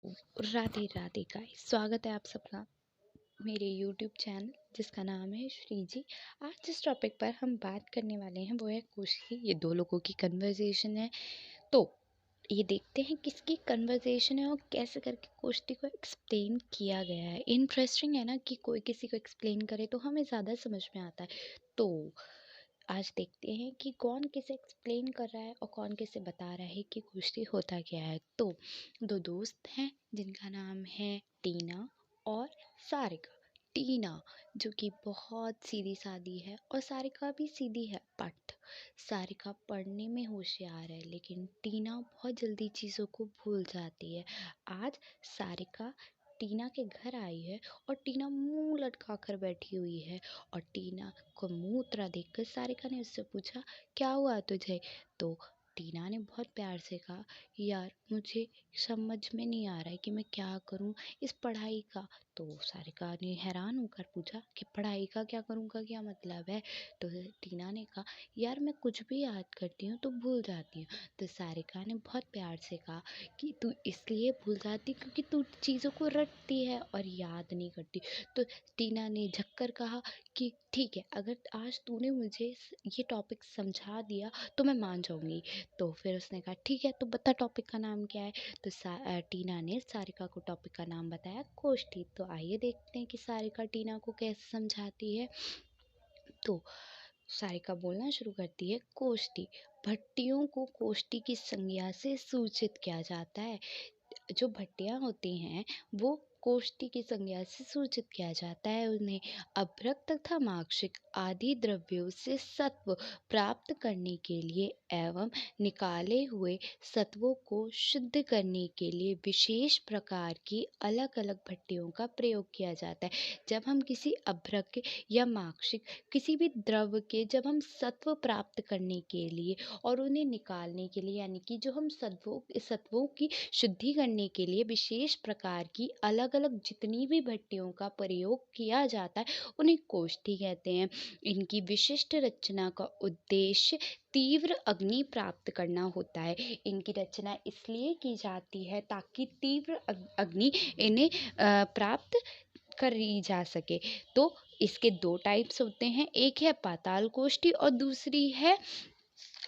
Radhe Radhe guys, स्वागत है आप सबका मेरे यूट्यूब चैनल जिसका नाम है श्री जी। आज जिस टॉपिक पर हम बात करने वाले हैं वो है कुश्ती। ये दो लोगों की कन्वर्सेशन है, तो ये देखते हैं किसकी कन्वर्सेशन है और कैसे करके कुश्ती को एक्सप्लेन किया गया है। इंटरेस्टिंग है ना कि कोई किसी को एक्सप्लेन करे तो हमें ज़्यादा समझ में आता है। तो आज देखते हैं कि कौन किसे एक्सप्लेन कर रहा है और कौन किसे बता रहा है कि कुश्ती होता क्या है। तो दो दोस्त हैं जिनका नाम है टीना और सारिका। टीना जो कि बहुत सीधी सादी है और सारिका भी सीधी है, बट सारिका पढ़ने में होशियार है लेकिन टीना बहुत जल्दी चीज़ों को भूल जाती है। आज सारिका टीना के घर आई है और टीना मुंह लटका कर बैठी हुई है और टीना को मुंह उतरा देखकर सारिका ने उससे पूछा, क्या हुआ तुझे? तो टीना ने बहुत प्यार से कहा, यार मुझे समझ में नहीं आ रहा है कि मैं क्या करूं इस पढ़ाई का। तो सारिका ने हैरान होकर पूछा कि पढ़ाई का क्या करूं का क्या मतलब है? तो टीना ने कहा, यार मैं कुछ भी याद करती हूँ तो भूल जाती हूँ। तो सारिका ने बहुत प्यार से कहा कि तू इसलिए भूल जाती क्योंकि तू चीज़ों को रटती है और याद नहीं करती। तो टीना ने झक्कर कहा कि ठीक है, अगर आज तूने मुझे ये टॉपिक समझा दिया तो मैं मान जाऊंगी। तो फिर उसने कहा ठीक है, तो बता टॉपिक का नाम क्या है? तो टीना ने सारिका को टॉपिक का नाम बताया, कोष्ठी। तो आइए देखते हैं कि सारिका टीना को कैसे समझाती है। तो सारिका बोलना शुरू करती है, कोष्ठी। भट्टियों को कोष्ठी की संज्ञा से सूचित किया जाता है। जो भट्टियां होती हैं वो कोष्ठी की संज्ञा से सूचित किया जाता है। उन्हें अभ्रक तथा माक्षिक आदि द्रव्यों से सत्व प्राप्त करने के लिए एवं निकाले हुए सत्वों को शुद्ध करने के लिए विशेष प्रकार की अलग अलग भट्टियों का प्रयोग किया जाता है। जब हम किसी अभ्रक या माक्षिक किसी भी द्रव्य के जब हम सत्व प्राप्त करने के लिए और उन्हें निकालने के लिए, यानी कि जो हम सत्वों की शुद्धि करने के लिए विशेष प्रकार की अलग अलग जितनी भी भट्टियों का प्रयोग किया जाता है उन्हें कोष्ठी कहते हैं। इनकी विशिष्ट रचना का उद्देश्य तीव्र अग्नि प्राप्त करना होता है। इनकी रचना इसलिए की जाती है ताकि तीव्र अग्नि इन्हें प्राप्त करी जा सके। तो इसके दो टाइप्स होते हैं, एक है पाताल कोष्ठी और दूसरी है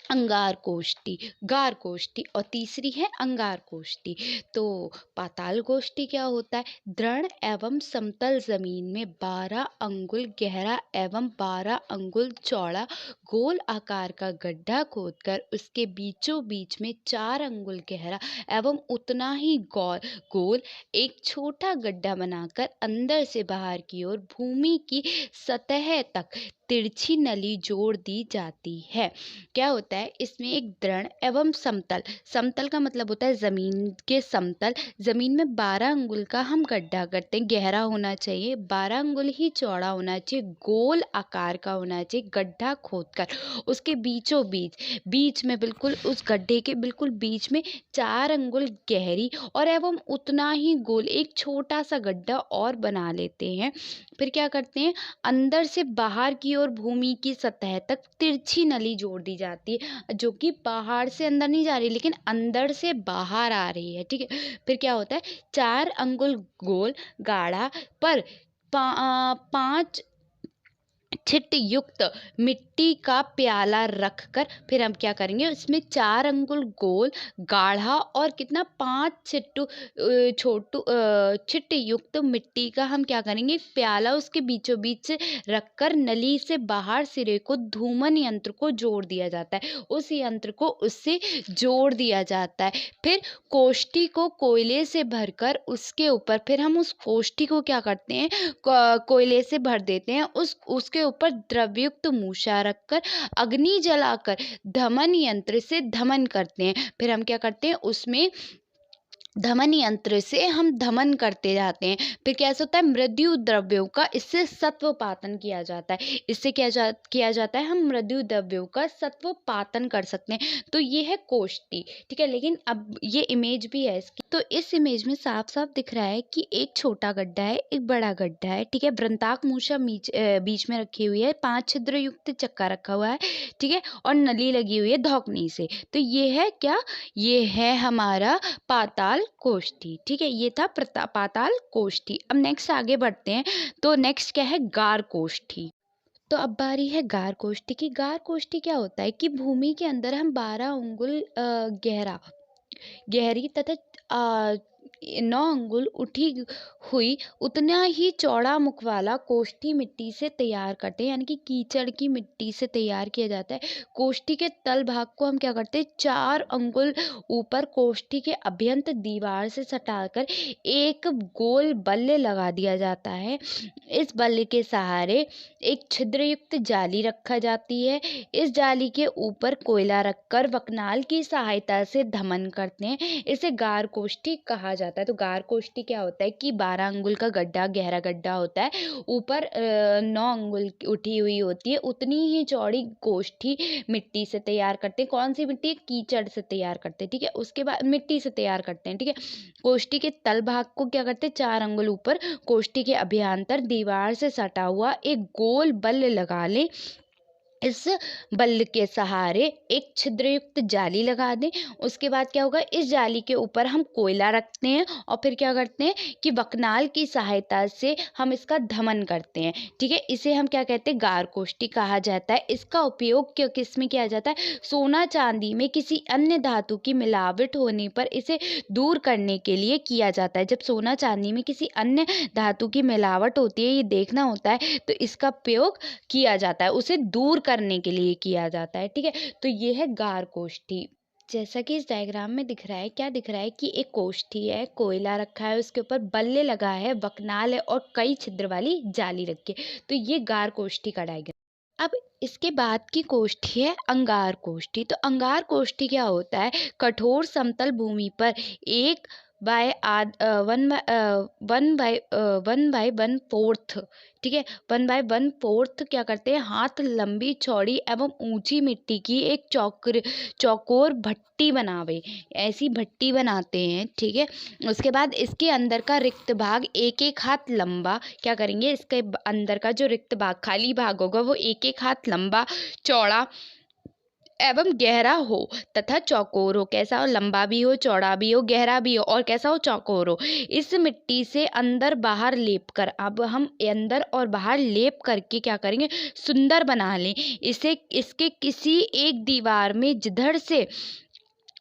अंगार कोष्ठी, गार कोष्ठी, और तीसरी है अंगार कोष्ठी। तो पाताल कोष्ठी क्या होता है? दृढ़ एवं समतल जमीन में 12 अंगुल गहरा एवं 12 अंगुल चौड़ा गोल आकार का गड्ढा खोदकर उसके बीचों बीच में 4 अंगुल गहरा एवं उतना ही गोल एक छोटा गड्ढा बनाकर अंदर से बाहर की ओर भूमि की सतह तक तिरछी नली जोड़ दी जाती है। क्या होता है इसमें? एक दृढ़ एवं समतल, समतल का मतलब होता है जमीन के समतल। जमीन में 12 अंगुल का हम गड्ढा करते हैं, गहरा होना चाहिए, 12 अंगुल ही चौड़ा होना चाहिए, गोल आकार का होना चाहिए। गड्ढा खोदकर उसके बीचों बीच में बिल्कुल उस गड्ढे के बिल्कुल बीच में 4 अंगुल गहरी और एवं उतना ही गोल एक छोटा सा गड्ढा और बना लेते हैं। फिर क्या करते हैं? अंदर से बाहर की ओर भूमि की सतह तक तिरछी नली जोड़ दी जाती है, जो कि बाहर से अंदर नहीं जा रही लेकिन अंदर से बाहर आ रही है। ठीक है, फिर क्या होता है? 4 अंगुल गोल गाढ़ा पर 5 छिट युक्त मिट्टी का प्याला रखकर फिर हम क्या करेंगे? उसमें 4 अंगुल गोल गाढ़ा और कितना 5 छिट युक्त मिट्टी का हम क्या करेंगे? प्याला उसके बीचों बीच से रखकर नली से बाहर सिरे को धूमन यंत्र को जोड़ दिया जाता है। उस यंत्र को उससे जोड़ दिया जाता है। फिर कोष्ठी को कोयले से भरकर उसके ऊपर फिर हम उस कोष्ठी को क्या करते हैं? कोयले से भर देते हैं। उसके ऊपर द्रवयुक्त मूसा रखकर अग्नि जलाकर धमन यंत्र से धमन करते हैं। फिर हम क्या करते हैं? उसमें धमन यंत्र से हम धमन करते जाते हैं। फिर कैसे होता है? मृदु द्रव्यों का इससे सत्वपातन किया जाता है। इससे किया जाता है? हम मृदु द्रव्यों का सत्वपातन कर सकते हैं। तो ये है कोष्ठी। ठीक है, लेकिन अब ये इमेज भी है इसकी। तो इस इमेज में साफ साफ दिख रहा है कि एक छोटा गड्ढा है, एक बड़ा गड्ढा है। ठीक है, वृंताक मूसा बीच में रखी हुई है, 5 छिद्र युक्त चक्का रखा हुआ है। ठीक है, और नली लगी हुई है धौकनी से। तो ये है क्या? ये है हमारा पाताल पाताल कोष्ठी। ठीक है, ये था पाताल कोष्ठी। अब नेक्स्ट आगे बढ़ते हैं, तो नेक्स्ट क्या है, गार कोष्ठी। तो अब बारी है गार कोष्ठी की। गार कोष्ठी क्या होता है कि भूमि के अंदर हम 12 अंगुल गहरी तथा 9 अंगुल उठी हुई उतना ही चौड़ा मुख वाला कोष्ठी मिट्टी से तैयार करते हैं, यानी कि कीचड़ की मिट्टी से तैयार किया जाता है। कोष्ठी के तल भाग को हम क्या करते हैं, 4 अंगुल ऊपर कोष्ठी के अभ्यंतर दीवार से सटाकर एक गोल बल्ले लगा दिया जाता है। इस बल्ले के सहारे एक छिद्रयुक्त जाली रखा जाती है। इस जाली के ऊपर कोयला रखकर वकनाल की सहायता से धमन करते हैं। इसे गार कोष्ठी कहा जाता है। तो गार कोष्ठी क्या होता है कि 12 अंगुल का गड्ढा, गहरा गड्ढा होता है, ऊपर 9 अंगुल उठी हुई होती है, उतनी ही चौड़ी कोष्ठी मिट्टी से तैयार करते हैं। कौन सी मिट्टी? कीचड़ से तैयार करते हैं। ठीक है, उसके बाद मिट्टी से तैयार करते हैं। ठीक है, कोष्ठी के तल भाग को क्या करते हैं, 4 अंगुल ऊपर कोष्ठी के अभ्यंतर दीवार से सटा हुआ एक गोल बल्ले लगा लें। इस बल्ले के सहारे एक छिद्रयुक्त जाली लगा दें। उसके बाद क्या होगा, इस जाली के ऊपर हम कोयला रखते हैं और फिर क्या करते हैं कि वकनाल की सहायता से हम इसका धमन करते हैं। ठीक है, इसे हम क्या कहते हैं, गार कोष्ठी कहा जाता है। इसका उपयोग किस में किया जाता है, सोना चांदी में किसी अन्य धातु की मिलावट होने पर इसे दूर करने के लिए किया जाता है। जब सोना चांदी में किसी अन्य धातु की मिलावट होती है, ये देखना होता है, तो इसका उपयोग किया जाता है, उसे दूर करने के लिए किया जाता है। ठीक है, तो ये है गार कोष्ठी। जैसा कि इस डायग्राम में दिख रहा है, क्या दिख रहा है कि एक कोष्ठी है, कोयला रखा है, उसके ऊपर बल्ले लगा है, वकनाल है और कई छिद्र वाली जाली रखी है। तो ये गार कोष्ठी का डायग्राम। अब इसके बाद की कोष्ठी है अंगार कोष्ठी। तो अंगार कोष्ठी क्या होता है, कठोर समतल भूमि पर 1/1/1/4, ठीक है, 1/1/4 क्या करते हैं, हाथ लंबी चौड़ी एवं ऊंची मिट्टी की एक चौकोर भट्टी बनावे, ऐसी भट्टी बनाते हैं। ठीक है, उसके बाद इसके अंदर का रिक्त भाग 1-1 हाथ लंबा क्या करेंगे, इसके अंदर का जो रिक्त भाग, खाली भाग होगा, वो 1-1 हाथ लंबा, चौड़ा एवं गहरा हो तथा चौकोर हो। कैसा हो, लंबा भी हो, चौड़ा भी हो, गहरा भी हो और कैसा हो, चौकोर हो। इस मिट्टी से अंदर बाहर लेप कर, अब हम अंदर और बाहर लेप करके क्या करेंगे, सुंदर बना लें इसे। इसके किसी एक दीवार में जिधर से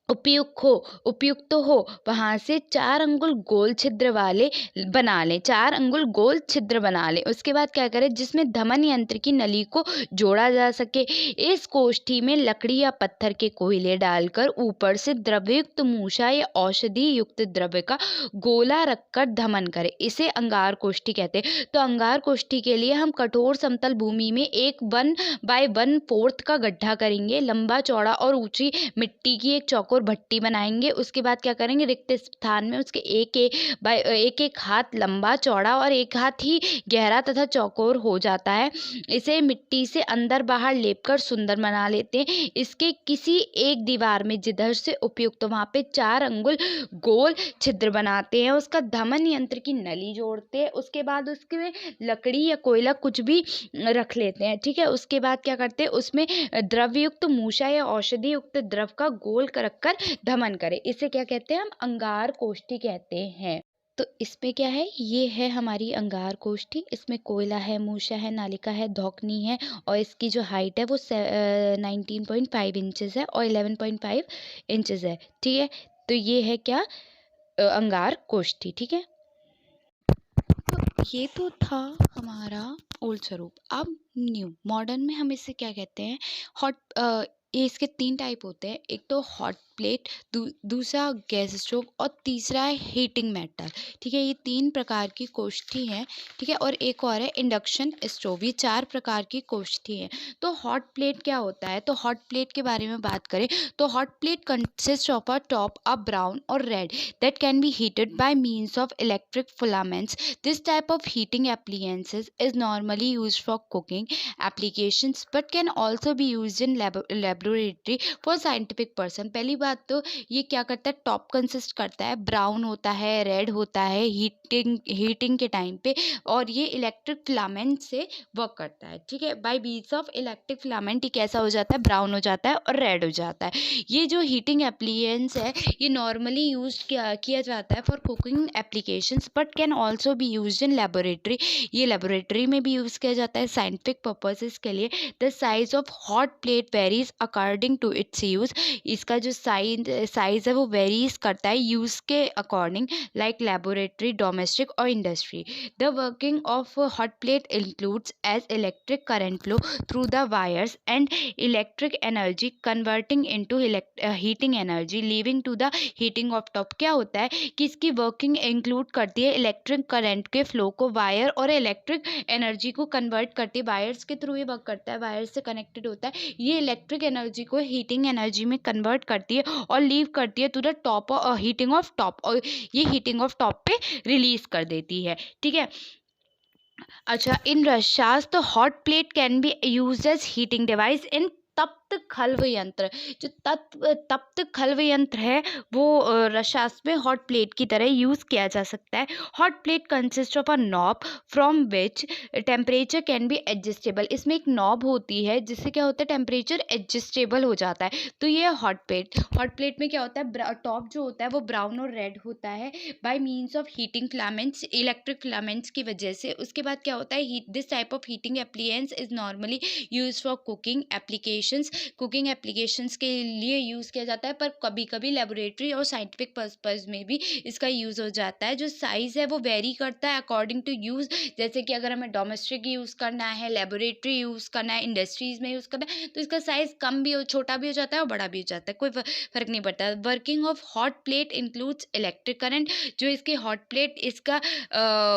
उपयुक्त हो वहां से 4 अंगुल गोल छिद्र वाले बना लें, 4 अंगुल गोल छिद्र बना लें। उसके बाद क्या करें, जिसमें धमन यंत्र की नली को जोड़ा जा सके। इस कोष्ठी में लकड़ी या पत्थर के कोयले डालकर ऊपर से द्रवयुक्त मूसा या औषधि युक्त द्रव्य का गोला रखकर धमन करें, इसे अंगार कोष्ठी कहते हैं। तो अंगार कोष्ठी के लिए हम कठोर समतल भूमि में एक 1/1/4 का गड्ढा करेंगे, लंबा चौड़ा और ऊंची मिट्टी की एक चौकोर भट्टी बनाएंगे। उसके बाद क्या करेंगे, रिक्त स्थान में उसके 1-1 हाथ लंबा, चौड़ा और 1 हाथ ही गहरा तथा चौकोर हो जाता है। इसे मिट्टी से अंदर बाहर लेपकर सुंदर बना लेते हैं। इसके किसी एक दीवार में जिधर से उपयुक्त वहां पे 4 अंगुल गोल छिद्र बनाते हैं, उसका धमन यंत्र की नली जोड़ते हैं। उसके बाद उसमें लकड़ी या कोयला कुछ भी रख लेते हैं। ठीक है, उसके बाद क्या करते हैं, उसमें द्रवयुक्त मूसा या औषधि युक्त द्रव का गोल रखकर धमन करें, इसे क्या कहते हैं, हम अंगार कोष्ठी कहते हैं। तो इसमें क्या है, ये है हमारी अंगार कोष्ठी। इसमें कोयला है, मूसा है, नालिका है, धौकनी है और इसकी जो हाइट है वो 19.5 इंचेस है और 11.5 इंचेस है। ठीक है, तो ये है क्या, अंगार कोष्ठी। ठीक है, तो ये तो था हमारा ओल्ड स्वरूप। अब न्यू मॉडर्न में हम इसे क्या कहते हैं, हॉट। ये इसके 3 टाइप होते हैं, एक तो हॉट प्लेट, दूसरा गैस स्टोव और तीसरा है हीटिंग मेटल। ठीक है, ये 3 प्रकार की कोष्ठी हैं। ठीक है, और एक और है इंडक्शन स्टोव। ये 4 प्रकार की कोष्ठी हैं। तो हॉट प्लेट क्या होता है, तो हॉट प्लेट के बारे में बात करें तो hot plate consist of a top a brown और red that can be heated by means of electric filaments. This type of heating appliances is normally used for cooking applications but can also be used in laboratory for scientific person। पहली बाद तो ये क्या करता है, top consist करता है, brown होता है, रेड होता है हीटिंग के टाइम पे, और ये इलेक्ट्रिक फिलामेंट से वर्क करता है। ठीक है, bye means of electric filament ये कैसा हो जाता है, ब्राउन हो जाता है और रेड हो जाता है। ये जो हीटिंग एप्लियंस है ये नॉर्मली यूज किया जाता है for cooking applications, but can also be use in laboratory. ये लेबोरेटरी में भी यूज़ किया जाता है साइंटिफिक पर्पसेस के लिए। The size of hot plate varies according to its use. इसका जो साइज है वो वेरीज करता है यूज़ के अकॉर्डिंग, लाइक लेबोरेटरी, डोमेस्टिक और industry. The working of hot plate includes as electric current flow through the wires and electric energy converting into heating energy leaving to the heating of top. क्या होता है कि इसकी working include करती है electric current के flow को, wire और इलेक्ट्रिक एनर्जी को कन्वर्ट करती है। वायर्स के थ्रू ये वर्क करता है, वायर्स से कनेक्टेड होता है। ये इलेक्ट्रिक एनर्जी को हीटिंग एनर्जी में कन्वर्ट करती है और लीव करती है to the top, heating of top, और ये हीटिंग ऑफ टॉप पे रिलीज कर देती है। ठीक है, अच्छा, इन रशास the hot plate can be use as heating device in तप्त खल्व यंत्र। जो तप्त खल्व यंत्र है वो रशास में हॉट प्लेट की तरह यूज़ किया जा सकता है। Hot plate consist of a knob from which temperature can be adjustable. इसमें एक नॉब होती है जिससे क्या होता है, टेम्परेचर एडजस्टेबल हो जाता है। तो ये हॉट प्लेट में क्या होता है, टॉप जो होता है वो ब्राउन और रेड होता है bye means of heating filaments, electric filaments की वजह से। उसके बाद क्या होता है, this type of heating appliances is normally use for cooking applications के लिए यूज़ किया जाता है, पर कभी कभी लेबोरेटरी और साइंटिफिक पर्पस में भी इसका यूज़ हो जाता है। जो साइज़ है वो वेरी करता है अकॉर्डिंग टू यूज़। जैसे कि अगर हमें डोमेस्टिक यूज़ करना है, लेबोरेटरी यूज़ करना है, इंडस्ट्रीज़ में यूज़ करना है, तो इसका साइज़ कम भी हो, छोटा भी हो जाता है और बड़ा भी हो जाता है, कोई फ़र्क नहीं पड़ता। Working of hot plate includes electric current. जो इसके हॉट प्लेट इसका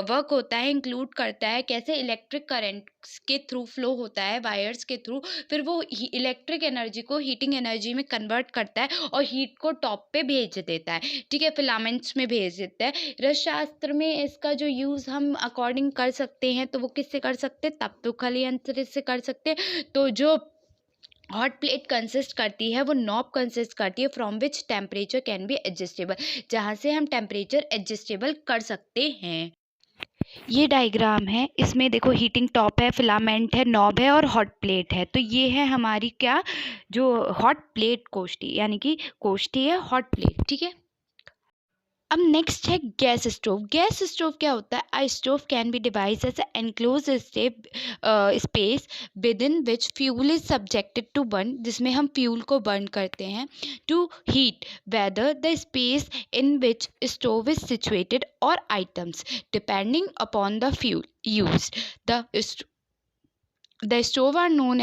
वर्क होता है इंक्लूड करता है कैसे, इलेक्ट्रिक करंट के थ्रू फ्लो होता है, वायर्स के थ्रू, फिर वो इलेक्ट्रिक एनर्जी को हीटिंग एनर्जी में कन्वर्ट करता है और हीट को टॉप पे भेज देता है। ठीक है, फिलामेंट्स में भेज देता है। रसशास्त्र में इसका जो यूज़ हम अकॉर्डिंग कर सकते हैं तो वो किससे कर सकते हैं, तप्तुखल यंत्र से कर सकते हैं। तो जो हॉट प्लेट कंसिस्ट करती है वो नॉब कंसिस्ट करती है from which temperature can be adjustable, जहाँ से हम टेम्परेचर एडजस्टेबल कर सकते हैं। ये डायग्राम है, इसमें देखो हीटिंग टॉप है, फिलामेंट है, नॉब है और हॉट प्लेट है। तो ये है हमारी क्या, जो हॉट प्लेट कोष्ठी, यानी कि कोष्ठी है हॉट प्लेट। ठीक है, अब नेक्स्ट है गैस स्टोव। गैस स्टोव क्या होता है, I stove can be device as enclose space within which fuel is subjected to burn, जिसमें हम फ्यूल को बर्न करते हैं to heat whether the space in which stove is situated और items depending upon the fuel use. The stove are known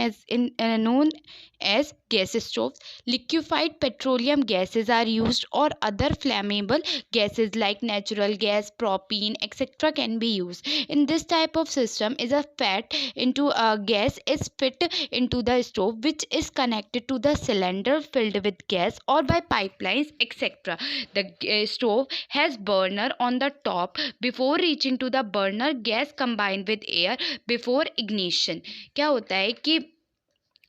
as gas stoves. Liquefied petroleum gases are used, or other flammable gases like natural gas, propane, etc. can be used. In this type of system, is a fat into a gas is fit into the stove, which is connected to the cylinder filled with gas or by pipelines, etc. The stove has burner on the top. Before reaching to the burner, gas combined with air before ignition. क्या होता है कि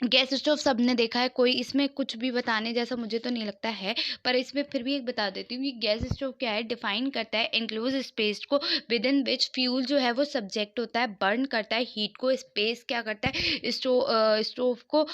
gas stove सबने देखा है, कोई इसमें कुछ भी बताने जैसा मुझे तो नहीं लगता है, पर इसमें फिर भी एक बता देती हूँ कि गैस स्टोव क्या है। डिफाइन करता है एनक्लोज स्पेस को विद इन विच फ्यूल जो है वो सब्जेक्ट होता है, बर्न करता है हीट को। स्पेस क्या करता है, स्टोव को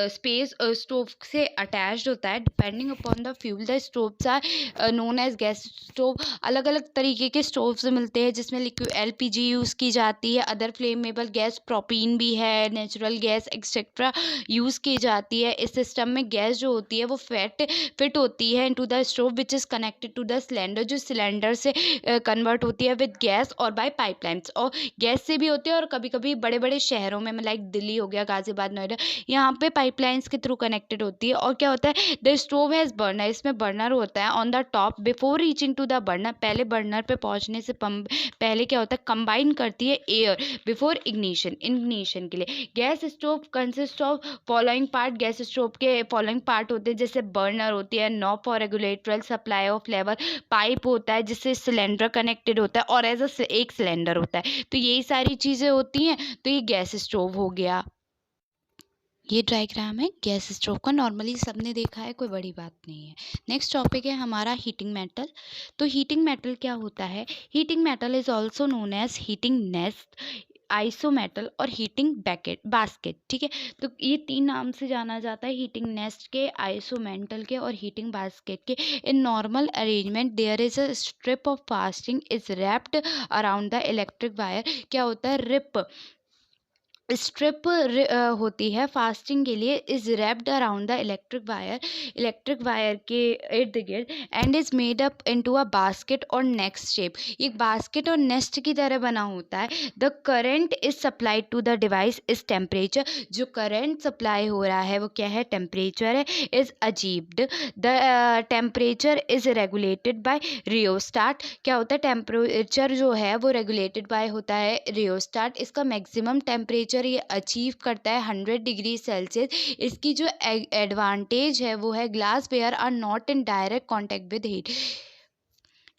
स्पेस स्टोव से अटैच्ड होता है। Depending upon the fuel the stoves are known as gas stove. अलग अलग तरीके के स्टोव्स मिलते हैं जिसमें LPG यूज़ की जाती है, अदर फ्लेमेबल गैस, प्रोपीन भी है, नेचुरल गैस एक्सेट्रा यूज़ की जाती है। इस सिस्टम में गैस जो होती है वो फिट होती है into the stove which is connected to the cylinder, जो सिलेंडर से कन्वर्ट होती है विद गैस और बाय पाइपलाइंस। और गैस से भी होती है और कभी कभी बड़े बड़े शहरों में लाइक दिल्ली हो गया, गाज़ियाबाद, नोएडा, यहाँ पे पाइपलाइंस के थ्रू कनेक्टेड होती है। और क्या होता है, द स्टोव हैज़ बर्नर, इसमें बर्नर होता है on the top. Before reaching to the burner, पहले बर्नर पे पहुँचने से पहले क्या होता है, कंबाइन करती है एयर बिफोर इग्निशन के लिए। Gas stove consist of following part. Gas stove के फॉलोइंग पार्ट होते हैं, जैसे बर्नर होती है, knob for regulatory supply of level, pipe होता है जिससे सिलेंडर कनेक्टेड होता है और एज एक सिलेंडर होता है। तो यही सारी चीज़ें होती हैं, तो ये गैस स्टोव हो गया। ये डायग्राम है गैस स्टोव का। नॉर्मली सबने देखा है, कोई बड़ी बात नहीं है। नेक्स्ट टॉपिक है हमारा हीटिंग मेटल। तो हीटिंग मेटल क्या होता है? Heating metal is also known as heating nest, iso metal और हीटिंग बैकेट बास्केट। ठीक है, तो ये तीन नाम से जाना जाता है, हीटिंग नेस्ट के, आइसोमेटल के और हीटिंग बास्केट के। In normal arrangement there is a strip of fasting is wrapped around the electric wire. क्या होता है? रिप स्ट्रिप होती है फास्टिंग के लिए, is wrapped around the electric wire के इर्द गिर्द, and is made up into a basket और नेक्स्ट शेप। एक बास्केट और नेस्ट की तरह बना होता है। The current is supplied to the device is temperature. जो करंट सप्लाई हो रहा है वो क्या है? टेम्परेचर है। Is achieved the temperature is regulated by rheostat. क्या होता है? टेम्परेचर जो है वो रेगुलेटेड बाय होता है रियोस्टाट। इसका मैक्सिमम टेम्परेचर ये अचीव करता है 100 डिग्री सेल्सियस। इसकी जो एडवांटेज है वो है glassware are not in direct contact with heat.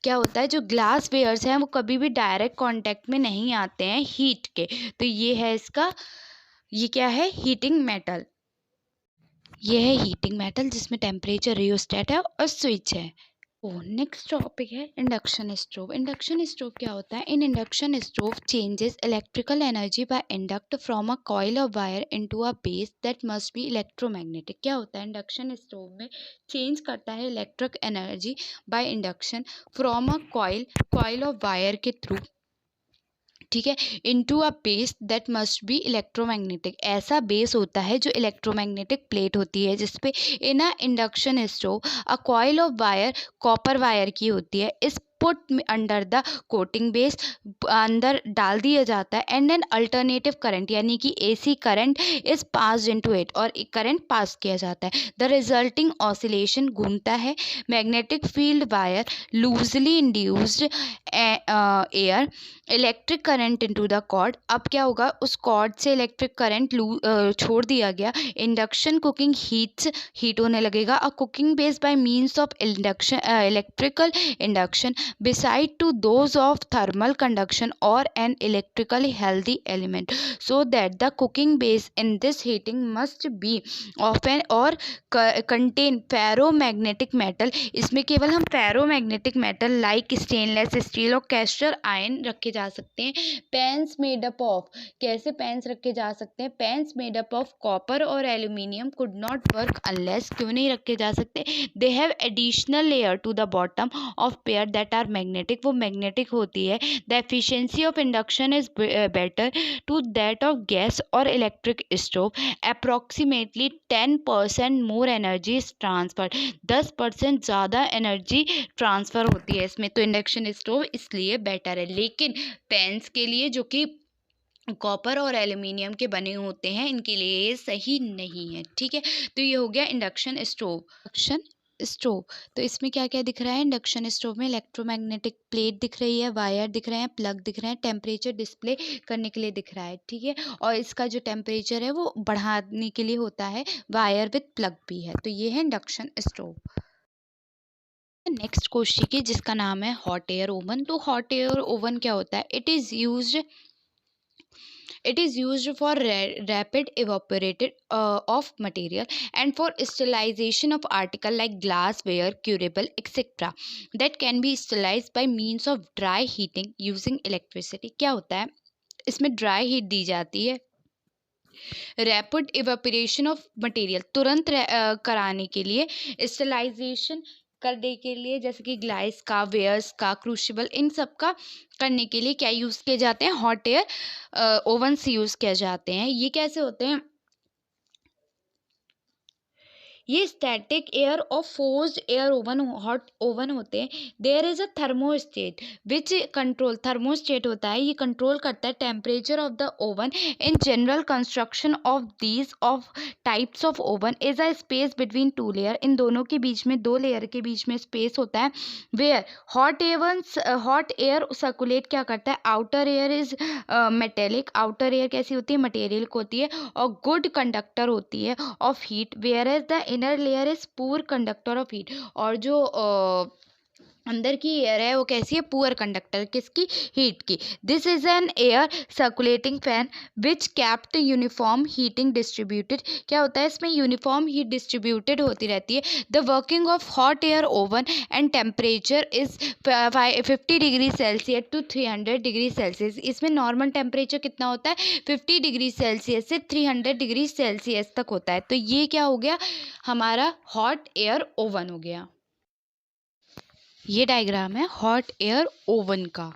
क्या होता है? जो ग्लास वेयर्स हैं वो कभी भी डायरेक्ट कांटेक्ट में नहीं आते हैं हीट के। तो ये है इसका, ये क्या है? Heating metal. ये है हीटिंग मेटल जिसमें टेम्परेचर रियोस्टेट है और स्विच है। नेक्स्ट टॉपिक है इंडक्शन स्टोव। इंडक्शन स्टोव क्या होता है? इन induction stove changes electrical energy by induct from a coil of wire into a base that must be electromagnetic. क्या होता है? इंडक्शन स्टोव में चेंज करता है electric energy by induction from a coil of wire के through, ठीक है, into a base that must be electromagnetic. ऐसा बेस होता है जो इलेक्ट्रोमैग्नेटिक प्लेट होती है जिसपे in a induction stove a coil of wire copper wire की होती है। Is put under the coating base, अंदर डाल दिया जाता है, एंड देन अल्टरनेटिव करंट यानी कि AC current is passed into it, और करंट पास किया जाता है। द रिजल्टिंग ऑसिलेशन घूमता है। Magnetic field wire loosely induced air electric current into the cord. अब क्या होगा? उस कॉर्ड से इलेक्ट्रिक करंट छोड़ दिया गया। इंडक्शन कुकिंग हीट होने लगेगा। A cooking base by means of induction electrical induction beside to those of thermal conduction or an electrically healthy element, so that the cooking base in this heating must be often or contain ferromagnetic metal। इसमें केवल हम ferromagnetic metal like stainless steel और cast iron रखे जा सकते हैं। Pans made up of, कैसे pans रखे जा सकते हैं? Pans made up of copper और aluminium could not work unless, क्यों नहीं रखे जा सकते? They have additional layer to the bottom of pair that are magnetic. वो मैग्नेटिक होती है। The efficiency of induction is better to that of gas और electric stove. Approximately 10% more energy is transfer. 10% ज़्यादा एनर्जी ट्रांसफ़र होती है इसमें। तो induction stove इसलिए बेटर है। लेकिन पैन्स के लिए जो कि कॉपर और एल्यूमिनियम के बने होते हैं, इनके लिए ये सही नहीं है। ठीक है, तो ये हो गया इंडक्शन स्टोव। इंडक्शन स्टोव, तो इसमें क्या क्या दिख रहा है? इंडक्शन स्टोव में इलेक्ट्रोमैग्नेटिक प्लेट दिख रही है, वायर दिख रहे हैं, प्लग दिख रहे हैं, टेम्परेचर डिस्प्ले करने के लिए दिख रहा है। ठीक है, और इसका जो टेम्परेचर है वो बढ़ाने के लिए होता है, वायर विथ प्लग भी है। तो ये है इंडक्शन स्टोव। नेक्स्ट क्वेश्चन की जिसका नाम है हॉट एयर ओवन। तो हॉट एयर ओवन क्या होता है? It is used for rapid evaporated of material and for sterilization of article like glassware, curable, etc. that can be sterilized by means of dry heating using electricity। क्या होता है? इसमें dry heat दी जाती है, rapid evaporation of material तुरंत कराने के लिए, स्टेलाइजेशन करने के लिए, जैसे कि ग्लास का, वेयर्स का, क्रूशिबल, इन सब का करने के लिए क्या यूज़ किए जाते हैं? हॉट एयर ओवन से यूज़ किए जाते हैं। ये कैसे होते हैं? ये स्टैटिक एयर और forced air oven, hot oven होते हैं। There is a thermostat which control, thermostat होता है, ये कंट्रोल करता है temperature of the oven. In general construction of these of types of oven is a space between two layer. इन दोनों के बीच में, दो लेयर के बीच में स्पेस होता है। वेयर हॉट एयर सर्कुलेट क्या करता है? Outer air is metallic. Outer air कैसी होती है? मटेरियल होती है और गुड कंडक्टर होती है of heat, whereas the inner layer is poor conductor of heat. और जो अंदर की एयर है वो कैसी है, पुअर कंडक्टर, किसकी, हीट की। This is an air circulating fan which kept uniform heating distributed. क्या होता है इसमें, यूनिफॉर्म हीट डिस्ट्रीब्यूटेड होती रहती है। The working of hot air oven and temperature is 50 degree Celsius to 300 degree Celsius. इसमें नॉर्मल टेम्परेचर कितना होता है, 50 डिग्री सेल्सियस से 300 डिग्री सेल्सियस तक होता है। तो ये क्या हो गया, हमारा हॉट एयर ओवन हो गया। ये डायग्राम है हॉट एयर ओवन का।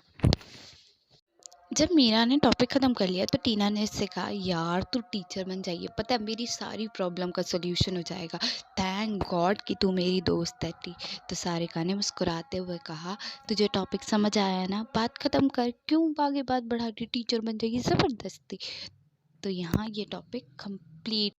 जब मीरा ने टॉपिक ख़त्म कर लिया तो टीना ने इससे कहा, यार तू टीचर बन जाइए, पता है मेरी सारी प्रॉब्लम का सोल्यूशन हो जाएगा। थैंक गॉड कि तू मेरी दोस्त है टी। तो सारिका ने मुस्कुराते हुए कहा, तुझे टॉपिक समझ आया ना, बात ख़त्म कर, क्यों आगे बात बढ़ा रही, टीचर बन जाएगी ज़बरदस्ती। तो यहाँ ये टॉपिक कंप्लीट